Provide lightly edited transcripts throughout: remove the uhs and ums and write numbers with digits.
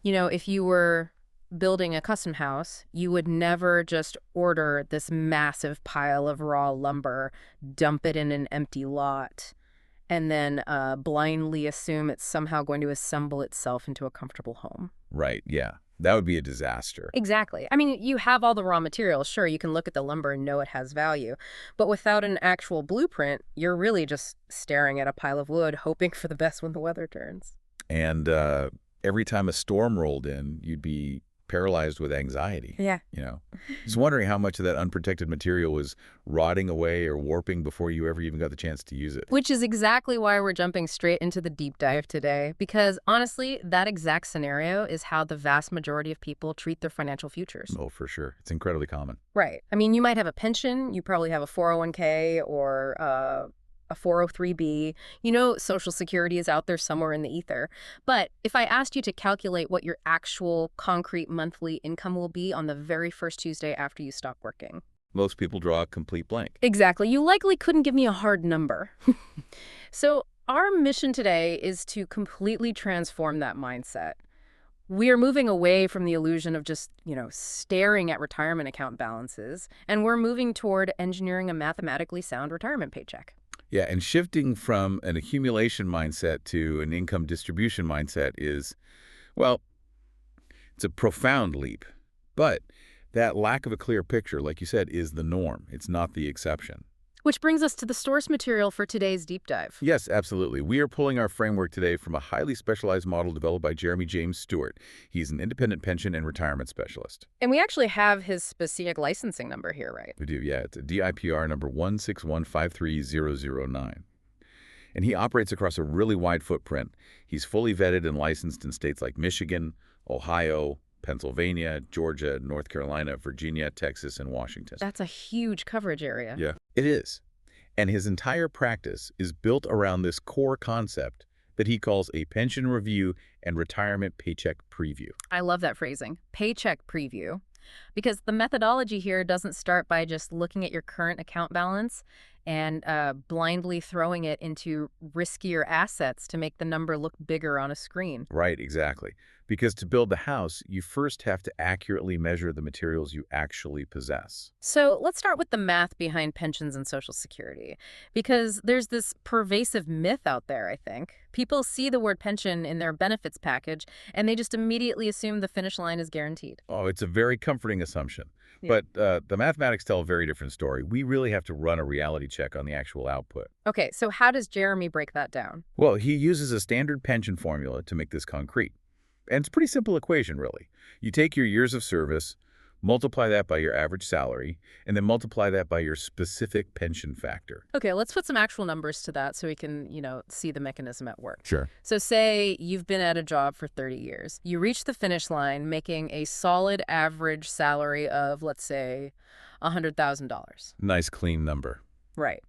If you were building a custom house, you would never just order this massive pile of raw lumber, dump it in an empty lot, and then blindly assume it's somehow going to assemble itself into a comfortable home. Right, yeah. That would be a disaster. Exactly. I mean, you have all the raw materials. Sure, you can look at the lumber and know it has value. But without an actual blueprint, you're really just staring at a pile of wood, hoping for the best when the weather turns. And every time a storm rolled in, you'd be paralyzed with anxiety. Yeah. Just wondering how much of that unprotected material was rotting away or warping before you ever even got the chance to use it. Which is exactly why we're jumping straight into the deep dive today. Because honestly, that exact scenario is how the vast majority of people treat their financial futures. Oh, for sure. It's incredibly common. Right. I mean, you might have a pension. You probably have a 401k or a 403b. Social Security is out there somewhere in the ether. But if I asked you to calculate what your actual concrete monthly income will be on the very first Tuesday after you stop working. Most people draw a complete blank. Exactly. You likely couldn't give me a hard number. So our mission today is to completely transform that mindset. We are moving away from the illusion of just, staring at retirement account balances, and we're moving toward engineering a mathematically sound retirement paycheck. Yeah, and shifting from an accumulation mindset to an income distribution mindset is, well, it's a profound leap. But that lack of a clear picture, like you said, is the norm. It's not the exception. Which brings us to the source material for today's deep dive. Yes, absolutely. We are pulling our framework today from a highly specialized model developed by Jeremy James Stewart. He's an independent pension and retirement specialist. And we actually have his specific licensing number here, right? We do, yeah. It's a DIPR number 16153,009. And he operates across a really wide footprint. He's fully vetted and licensed in states like Michigan, Ohio, Pennsylvania, Georgia, North Carolina, Virginia, Texas, and Washington. That's a huge coverage area. Yeah, it is. And his entire practice is built around this core concept that he calls a pension review and retirement paycheck preview. I love that phrasing, paycheck preview, because the methodology here doesn't start by just looking at your current account balance and blindly throwing it into riskier assets to make the number look bigger on a screen. Right, exactly. Because to build the house, you first have to accurately measure the materials you actually possess. So let's start with the math behind pensions and Social Security, because there's this pervasive myth out there, I think. People see the word pension in their benefits package, and they just immediately assume the finish line is guaranteed. Oh, it's a very comforting assumption. Yeah. But the mathematics tell a very different story. We really have to run a reality check on the actual output. Okay, so how does Jeremy break that down? Well, he uses a standard pension formula to make this concrete. And it's a pretty simple equation, really. You take your years of service, multiply that by your average salary, and then multiply that by your specific pension factor. Okay, let's put some actual numbers to that so we can, see the mechanism at work. Sure. So say you've been at a job for 30 years. You reach the finish line making a solid average salary of, let's say, $100,000. Nice, clean number. Right.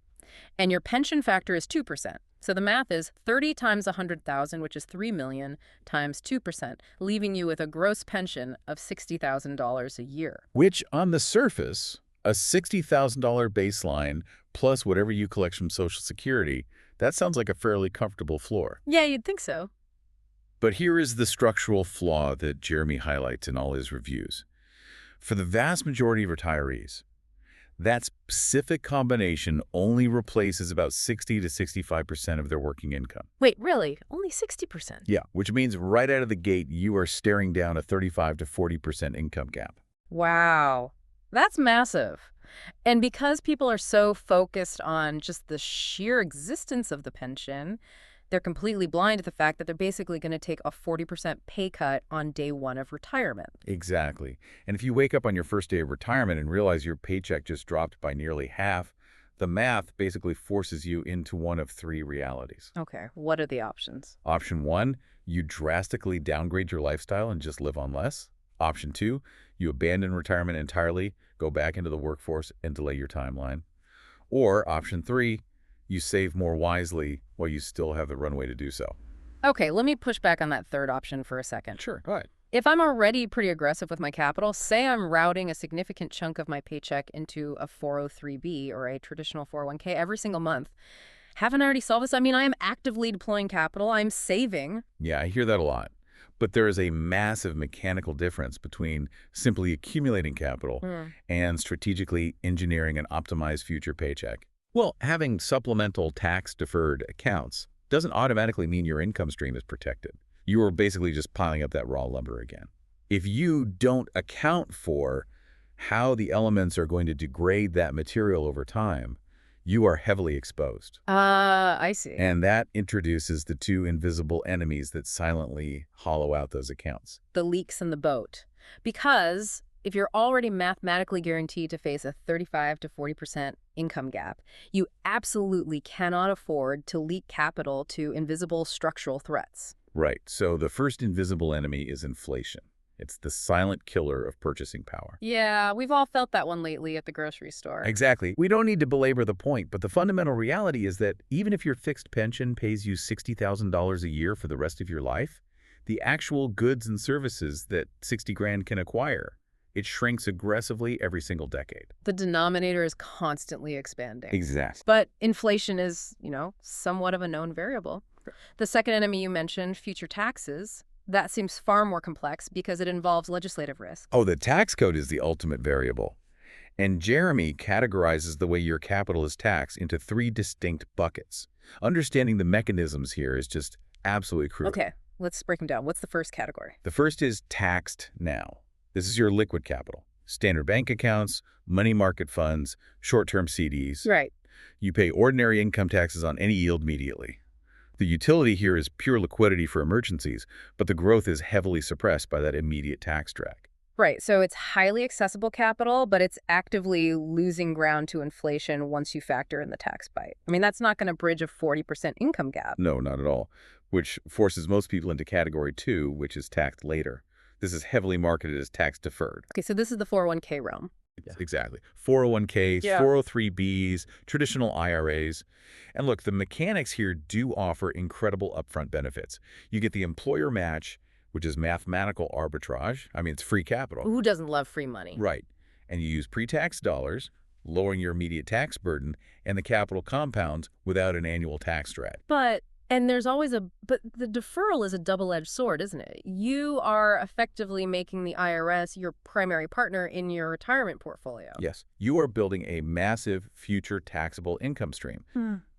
And your pension factor is 2%. So the math is 30 times 100,000, which is 3 million, times 2%, leaving you with a gross pension of $60,000 a year. Which, on the surface, a $60,000 baseline plus whatever you collect from Social Security, that sounds like a fairly comfortable floor. Yeah, you'd think so. But here is the structural flaw that Jeremy highlights in all his reviews. For the vast majority of retirees, that specific combination only replaces about 60 to 65% of their working income. Wait, really? Only 60%? Yeah, which means right out of the gate, you are staring down a 35 to 40% income gap. Wow. That's massive. And because people are so focused on just the sheer existence of the pension, they're completely blind to the fact that they're basically going to take a 40% pay cut on day one of retirement. Exactly. And if you wake up on your first day of retirement and realize your paycheck just dropped by nearly half, the math basically forces you into one of three realities. Okay, what are the options? Option 1, you drastically downgrade your lifestyle and just live on less. Option 2, you abandon retirement entirely, go back into the workforce, and delay your timeline. Or option 3, you save more wisely while you still have the runway to do so. Okay, let me push back on that third option for a second. Sure, go ahead. If I'm already pretty aggressive with my capital, say I'm routing a significant chunk of my paycheck into a 403b or a traditional 401k every single month, haven't I already solved this? I mean, I am actively deploying capital. I'm saving. Yeah, I hear that a lot. But there is a massive mechanical difference between simply accumulating capital Hmm. and strategically engineering an optimized future paycheck. Well, having supplemental tax-deferred accounts doesn't automatically mean your income stream is protected. You are basically just piling up that raw lumber again. If you don't account for how the elements are going to degrade that material over time, you are heavily exposed. I see. And that introduces the two invisible enemies that silently hollow out those accounts. The leaks in the boat. Because if you're already mathematically guaranteed to face a 35 to 40% income gap, you absolutely cannot afford to leak capital to invisible structural threats. Right. So the first invisible enemy is inflation. It's the silent killer of purchasing power. Yeah, we've all felt that one lately at the grocery store. Exactly. We don't need to belabor the point, but the fundamental reality is that even if your fixed pension pays you $60,000 a year for the rest of your life, the actual goods and services that 60 grand can acquire, it shrinks aggressively every single decade. The denominator is constantly expanding. Exactly. But inflation is, somewhat of a known variable. The second enemy you mentioned, future taxes, that seems far more complex because it involves legislative risk. Oh, the tax code is the ultimate variable. And Jeremy categorizes the way your capital is taxed into 3 distinct buckets. Understanding the mechanisms here is just absolutely crucial. Okay, let's break them down. What's the first category? The first is taxed now. This is your liquid capital. Standard bank accounts, money market funds, short-term CDs. Right. You pay ordinary income taxes on any yield immediately. The utility here is pure liquidity for emergencies, but the growth is heavily suppressed by that immediate tax drag. Right, so it's highly accessible capital, but it's actively losing ground to inflation once you factor in the tax bite. I mean, that's not going to bridge a 40% income gap. No, not at all, which forces most people into category 2, which is taxed later. This is heavily marketed as tax deferred. Okay, so this is the 401k realm. Yeah. Exactly. 401ks, Yeah. 403bs, traditional IRAs. And look, the mechanics here do offer incredible upfront benefits. You get the employer match, which is mathematical arbitrage. I mean, it's free capital. Who doesn't love free money? Right. And you use pre-tax dollars, lowering your immediate tax burden, and the capital compounds without an annual tax drag. But the deferral is a double-edged sword, isn't it? You are effectively making the IRS your primary partner in your retirement portfolio. Yes. You are building a massive future taxable income stream.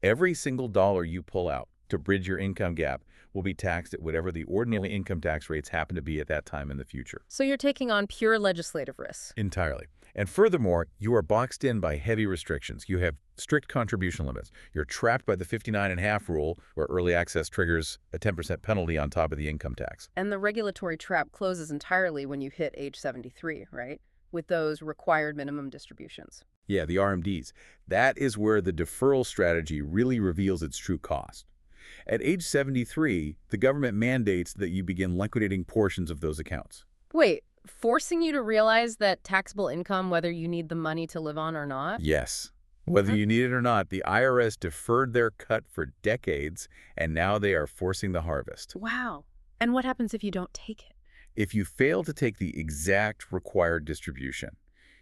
Every single dollar you pull out to bridge your income gap will be taxed at whatever the ordinary income tax rates happen to be at that time in the future. So you're taking on pure legislative risks. Entirely. And furthermore, you are boxed in by heavy restrictions. You have strict contribution limits. You're trapped by the 59.5 rule, where early access triggers a 10% penalty on top of the income tax. And the regulatory trap closes entirely when you hit age 73, right? With those required minimum distributions. Yeah, the RMDs. That is where the deferral strategy really reveals its true cost. At age 73, the government mandates that you begin liquidating portions of those accounts. Wait, forcing you to realize that taxable income, whether you need the money to live on or not? Yes. Whether you need it or not, the IRS deferred their cut for decades, and now they are forcing the harvest. Wow. And what happens if you don't take it? If you fail to take the exact required distribution,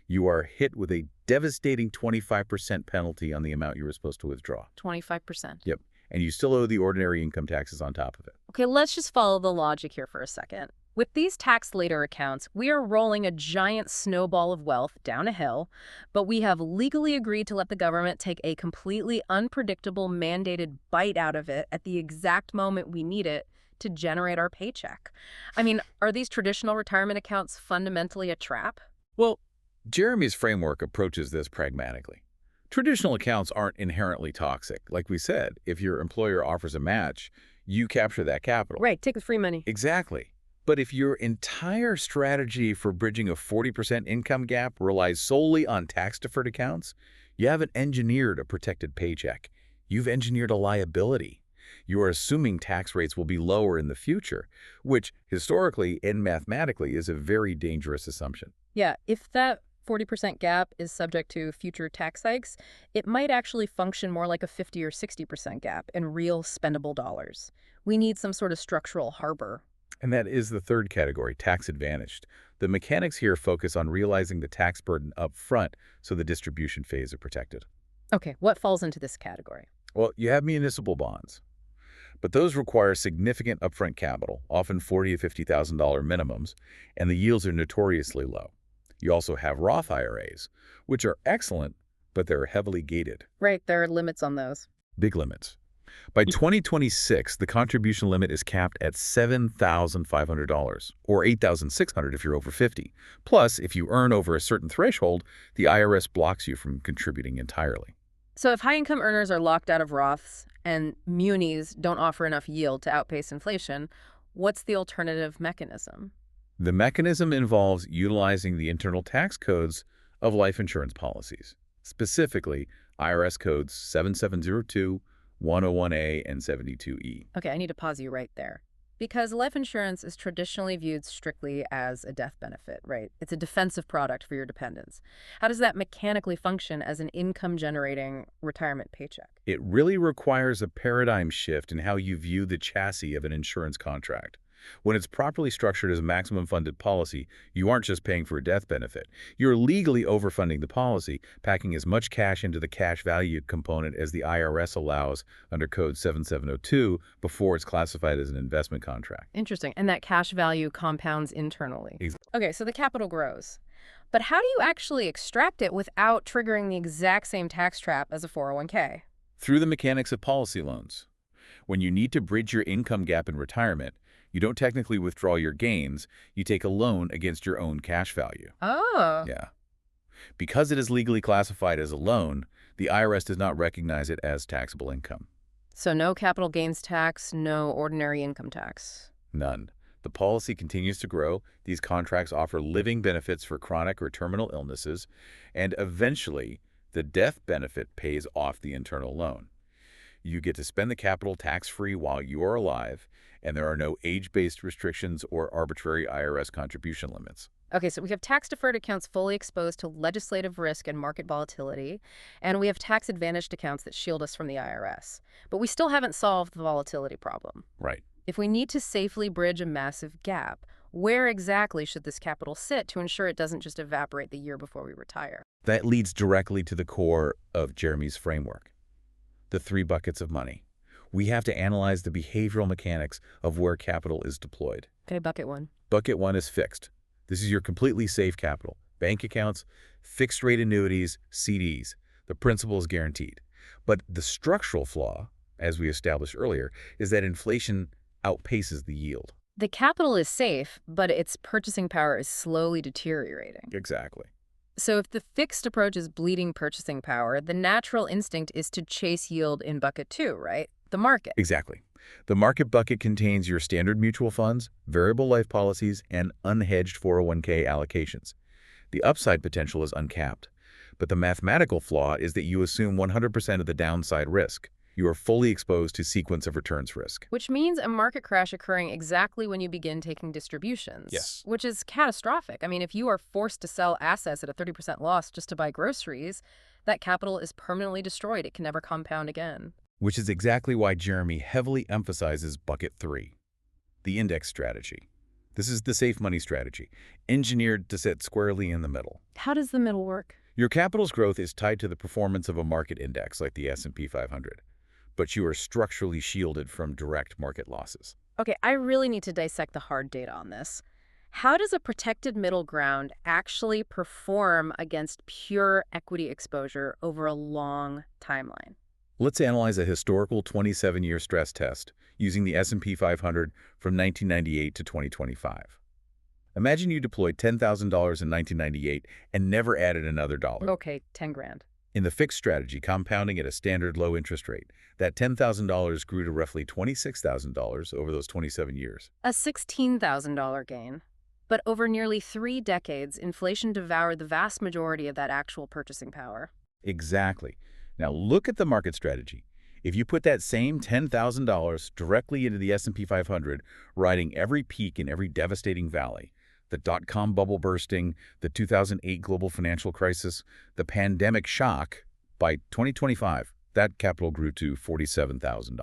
you are hit with a devastating 25% penalty on the amount you were supposed to withdraw. 25%. Yep. And you still owe the ordinary income taxes on top of it. Okay, let's just follow the logic here for a second. With these tax later accounts, we are rolling a giant snowball of wealth down a hill, but we have legally agreed to let the government take a completely unpredictable mandated bite out of it at the exact moment we need it to generate our paycheck. I mean, are these traditional retirement accounts fundamentally a trap? Well, Jeremy's framework approaches this pragmatically. Traditional accounts aren't inherently toxic. Like we said, if your employer offers a match, you capture that capital. Right, take the free money. Exactly. But if your entire strategy for bridging a 40% income gap relies solely on tax-deferred accounts, you haven't engineered a protected paycheck. You've engineered a liability. You are assuming tax rates will be lower in the future, which historically and mathematically is a very dangerous assumption. Yeah, if that 40% gap is subject to future tax hikes, it might actually function more like a 50 or 60% gap in real spendable dollars. We need some sort of structural harbor. And that is the third category, tax advantaged. The mechanics here focus on realizing the tax burden up front so the distribution phase are protected. Okay, what falls into this category? Well, you have municipal bonds. But those require significant upfront capital, often $40,000 to $50,000 minimums, and the yields are notoriously low. You also have Roth IRAs, which are excellent, but they're heavily gated. Right, there are limits on those. Big limits. By 2026, the contribution limit is capped at $7,500, or $8,600 if you're over 50. Plus, if you earn over a certain threshold, the IRS blocks you from contributing entirely. So if high-income earners are locked out of Roths and munis don't offer enough yield to outpace inflation, what's the alternative mechanism? The mechanism involves utilizing the internal tax codes of life insurance policies, specifically IRS codes 7702, 101A, and 72E. Okay, I need to pause you right there. Because life insurance is traditionally viewed strictly as a death benefit, right? It's a defensive product for your dependents. How does that mechanically function as an income-generating retirement paycheck? It really requires a paradigm shift in how you view the chassis of an insurance contract. When it's properly structured as a maximum funded policy, you aren't just paying for a death benefit. You're legally overfunding the policy, packing as much cash into the cash value component as the IRS allows under Code 7702 before it's classified as an investment contract. Interesting. And that cash value compounds internally. Ex- Okay, so the capital grows. But how do you actually extract it without triggering the exact same tax trap as a 401k? Through the mechanics of policy loans. When you need to bridge your income gap in retirement, you don't technically withdraw your gains, you take a loan against your own cash value. Oh. Yeah. Because it is legally classified as a loan, the IRS does not recognize it as taxable income. So no capital gains tax, no ordinary income tax. None. The policy continues to grow. These contracts offer living benefits for chronic or terminal illnesses, and eventually, the death benefit pays off the internal loan. You get to spend the capital tax-free while you are alive, and there are no age-based restrictions or arbitrary IRS contribution limits. Okay, so we have tax-deferred accounts fully exposed to legislative risk and market volatility, and we have tax-advantaged accounts that shield us from the IRS. But we still haven't solved the volatility problem. Right. If we need to safely bridge a massive gap, where exactly should this capital sit to ensure it doesn't just evaporate the year before we retire? That leads directly to the core of Jeremy's framework, the 3 buckets of money. We have to analyze the behavioral mechanics of where capital is deployed. Okay, bucket 1. Bucket 1 is fixed. This is your completely safe capital. Bank accounts, fixed-rate annuities, CDs. The principal is guaranteed. But the structural flaw, as we established earlier, is that inflation outpaces the yield. The capital is safe, but its purchasing power is slowly deteriorating. Exactly. So if the fixed approach is bleeding purchasing power, the natural instinct is to chase yield in bucket 2, right? The market. Exactly. The market bucket contains your standard mutual funds, variable life policies, and unhedged 401k allocations. The upside potential is uncapped, but the mathematical flaw is that you assume 100% of the downside risk. You are fully exposed to sequence of returns risk. Which means a market crash occurring exactly when you begin taking distributions. Yes. Which is catastrophic. I mean, if you are forced to sell assets at a 30% loss just to buy groceries, that capital is permanently destroyed. It can never compound again. Which is exactly why Jeremy heavily emphasizes bucket 3, the index strategy. This is the safe money strategy, engineered to sit squarely in the middle. How does the middle work? Your capital's growth is tied to the performance of a market index like the S&P 500, but you are structurally shielded from direct market losses. Okay, I really need to dissect the hard data on this. How does a protected middle ground actually perform against pure equity exposure over a long timeline? Let's analyze a historical 27-year stress test using the S&P 500 from 1998 to 2025. Imagine you deployed $10,000 in 1998 and never added another dollar. Okay, 10 grand. In the fixed strategy, compounding at a standard low interest rate, that $10,000 grew to roughly $26,000 over those 27 years. A $16,000 gain. But over nearly 3 decades, inflation devoured the vast majority of that actual purchasing power. Exactly. Now look at the market strategy. If you put that same $10,000 directly into the S&P 500, riding every peak in every devastating valley, the dot-com bubble bursting, the 2008 global financial crisis, the pandemic shock, by 2025, that capital grew to $47,000.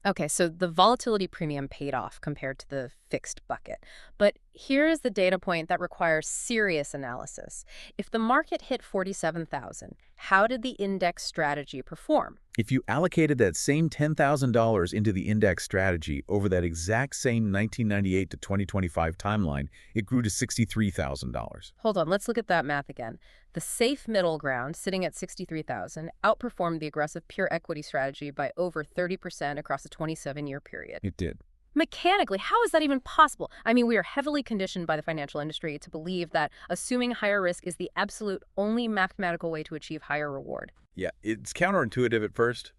Okay, so the volatility premium paid off compared to the fixed bucket. But here is the data point that requires serious analysis. If the market hit 47,000, how did the index strategy perform? If you allocated that same $10,000 into the index strategy over that exact same 1998 to 2025 timeline, it grew to $63,000. Hold on, let's look at that math again. The safe middle ground, sitting at 63,000, outperformed the aggressive pure equity strategy by over 30% across a 27-year period. It did. Mechanically, how is that even possible? I mean, we are heavily conditioned by the financial industry to believe that assuming higher risk is the absolute only mathematical way to achieve higher reward. Yeah, it's counterintuitive at first,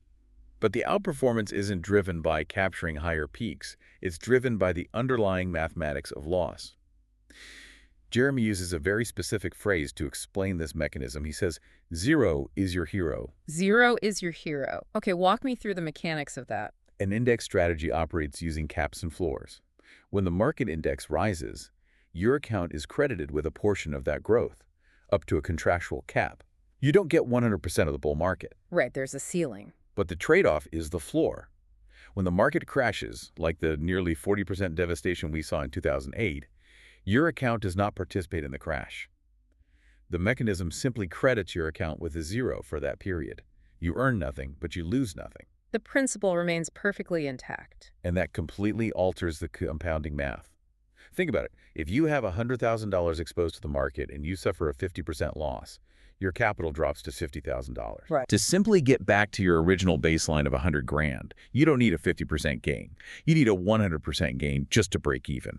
but the outperformance isn't driven by capturing higher peaks. It's driven by the underlying mathematics of loss. Jeremy uses a very specific phrase to explain this mechanism. He says, "Zero is your hero." Zero is your hero. Okay, walk me through the mechanics of that. An index strategy operates using caps and floors. When the market index rises, your account is credited with a portion of that growth, up to a contractual cap. You don't get 100% of the bull market. Right, there's a ceiling. But the trade-off is the floor. When the market crashes, like the nearly 40% devastation we saw in 2008, your account does not participate in the crash. The mechanism simply credits your account with a zero for that period. You earn nothing, but you lose nothing. The principle remains perfectly intact. And that completely alters the compounding math. Think about it. If you have $100,000 exposed to the market and you suffer a 50% loss, your capital drops to $50,000. Right. To simply get back to your original baseline of 100 grand, you don't need a 50% gain. You need a 100% gain just to break even.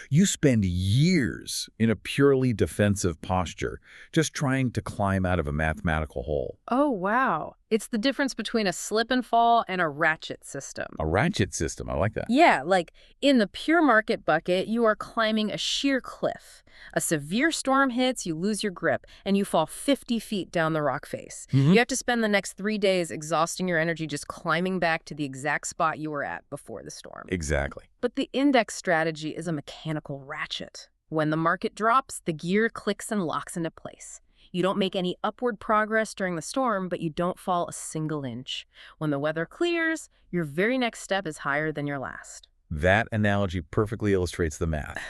You spend years in a purely defensive posture, just trying to climb out of a mathematical hole. Oh, wow. It's the difference between a slip and fall and a ratchet system. A ratchet system, I like that. Yeah, like in the pure market bucket, you are climbing a sheer cliff. A severe storm hits, you lose your grip, and you fall 50 feet down the rock face. You have to spend the next 3 days exhausting your energy just climbing back to the exact spot you were at before the storm. Exactly. But the index strategy is a mechanical ratchet. When the market drops, the gear clicks and locks into place. You don't make any upward progress during the storm, but you don't fall a single inch. When the weather clears, your very next step is higher than your last. That analogy perfectly illustrates the math.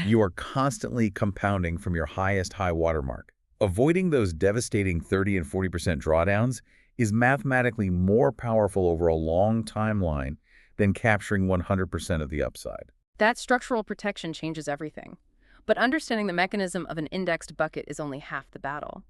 You are constantly compounding from your highest high water mark. Avoiding those devastating 30 and 40% drawdowns is mathematically more powerful over a long timeline than capturing 100% of the upside. That structural protection changes everything. But understanding the mechanism of an indexed bucket is only half the battle.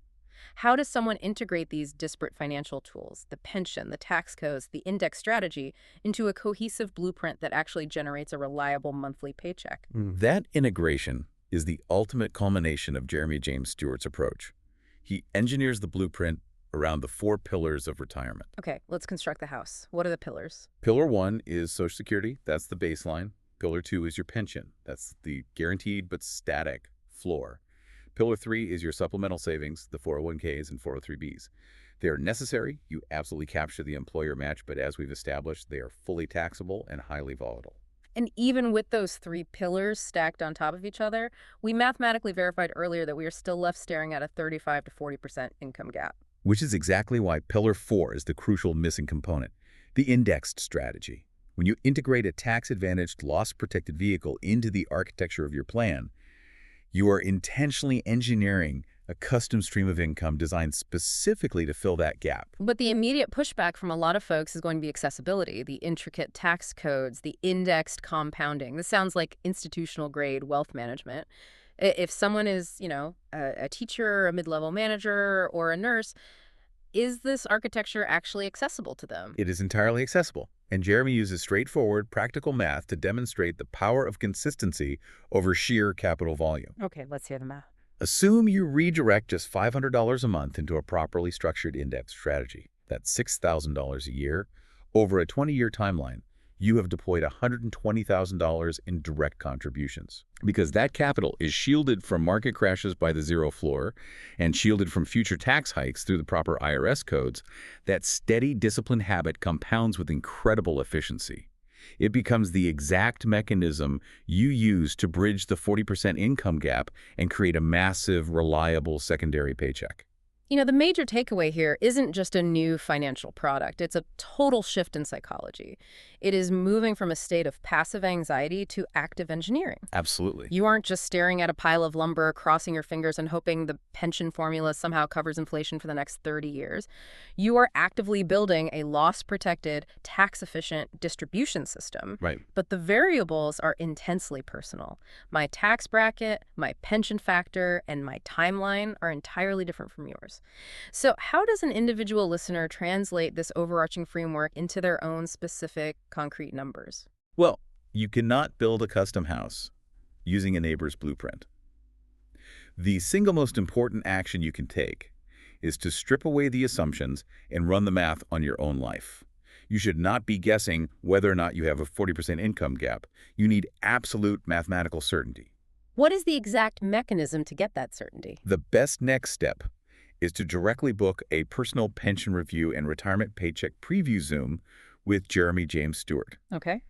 How does someone integrate these disparate financial tools, the pension, the tax codes, the index strategy, into a cohesive blueprint that actually generates a reliable monthly paycheck? That integration is the ultimate culmination of Jeremy James Stewart's approach. He engineers the blueprint around the 4 pillars of retirement. Okay, let's construct the house. What are the pillars? Pillar 1 is Social Security. That's the baseline. Pillar 2 is your pension. That's the guaranteed but static floor. Pillar 3 is your supplemental savings, the 401ks and 403bs. They are necessary. You absolutely capture the employer match, but as we've established, they are fully taxable and highly volatile. And even with those 3 pillars stacked on top of each other, we mathematically verified earlier that we are still left staring at a 35 to 40% income gap. Which is exactly why Pillar 4 is the crucial missing component, the indexed strategy. When you integrate a tax-advantaged, loss-protected vehicle into the architecture of your plan, you are intentionally engineering a custom stream of income designed specifically to fill that gap. But the immediate pushback from a lot of folks is going to be accessibility, the intricate tax codes, the indexed compounding. This sounds like institutional-grade wealth management. If someone is, a teacher, a mid-level manager, or a nurse, is this architecture actually accessible to them? It is entirely accessible, and Jeremy uses straightforward, practical math to demonstrate the power of consistency over sheer capital volume. Okay, let's hear the math. Assume you redirect just $500 a month into a properly structured index strategy. That's $6,000 a year. Over a 20-year timeline, you have deployed $120,000 in direct contributions. Because that capital is shielded from market crashes by the zero floor and shielded from future tax hikes through the proper IRS codes, that steady, disciplined habit compounds with incredible efficiency. It becomes the exact mechanism you use to bridge the 40% income gap and create a massive, reliable secondary paycheck. The major takeaway here isn't just a new financial product. It's a total shift in psychology. It is moving from a state of passive anxiety to active engineering. Absolutely. You aren't just staring at a pile of lumber, crossing your fingers and hoping the pension formula somehow covers inflation for the next 30 years. You are actively building a loss-protected, tax-efficient distribution system. Right. But the variables are intensely personal. My tax bracket, my pension factor, and my timeline are entirely different from yours. So how does an individual listener translate this overarching framework into their own specific, concrete numbers? Well, you cannot build a custom house using a neighbor's blueprint. The single most important action you can take is to strip away the assumptions and run the math on your own life. You should not be guessing whether or not you have a 40% income gap. You need absolute mathematical certainty. What is the exact mechanism to get that certainty? The best next step is to directly book a personal pension review and retirement paycheck preview Zoom with Jeremy James Stewart. Okay.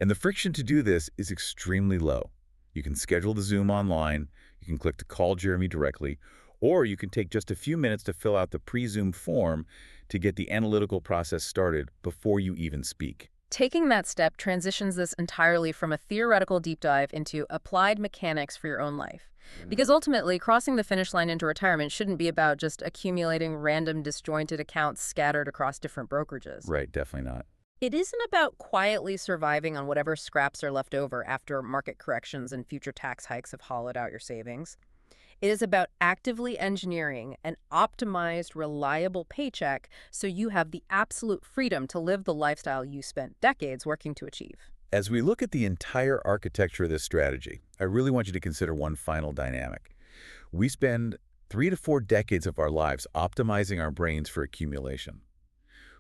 And the friction to do this is extremely low. You can schedule the Zoom online, you can click to call Jeremy directly, or you can take just a few minutes to fill out the pre-Zoom form to get the analytical process started before you even speak. Taking that step transitions this entirely from a theoretical deep dive into applied mechanics for your own life. Because ultimately, crossing the finish line into retirement shouldn't be about just accumulating random disjointed accounts scattered across different brokerages. Right, definitely not. It isn't about quietly surviving on whatever scraps are left over after market corrections and future tax hikes have hollowed out your savings. It is about actively engineering an optimized, reliable paycheck so you have the absolute freedom to live the lifestyle you spent decades working to achieve. As we look at the entire architecture of this strategy, I really want you to consider one final dynamic. We spend 3 to 4 decades of our lives optimizing our brains for accumulation.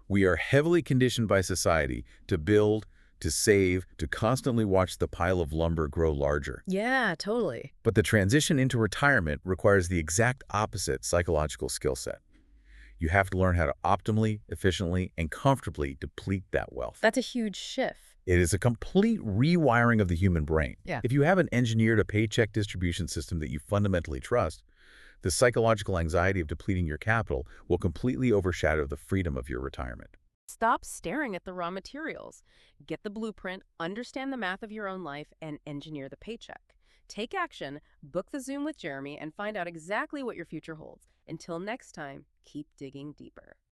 We are heavily conditioned by society to build, to save, to constantly watch the pile of lumber grow larger. Yeah, totally. But the transition into retirement requires the exact opposite psychological skill set. You have to learn how to optimally, efficiently, and comfortably deplete that wealth. That's a huge shift. It is a complete rewiring of the human brain. Yeah. If you haven't engineered a paycheck distribution system that you fundamentally trust, the psychological anxiety of depleting your capital will completely overshadow the freedom of your retirement. Stop staring at the raw materials. Get the blueprint, understand the math of your own life, and engineer the paycheck. Take action, book the Zoom with Jeremy, and find out exactly what your future holds. Until next time, keep digging deeper.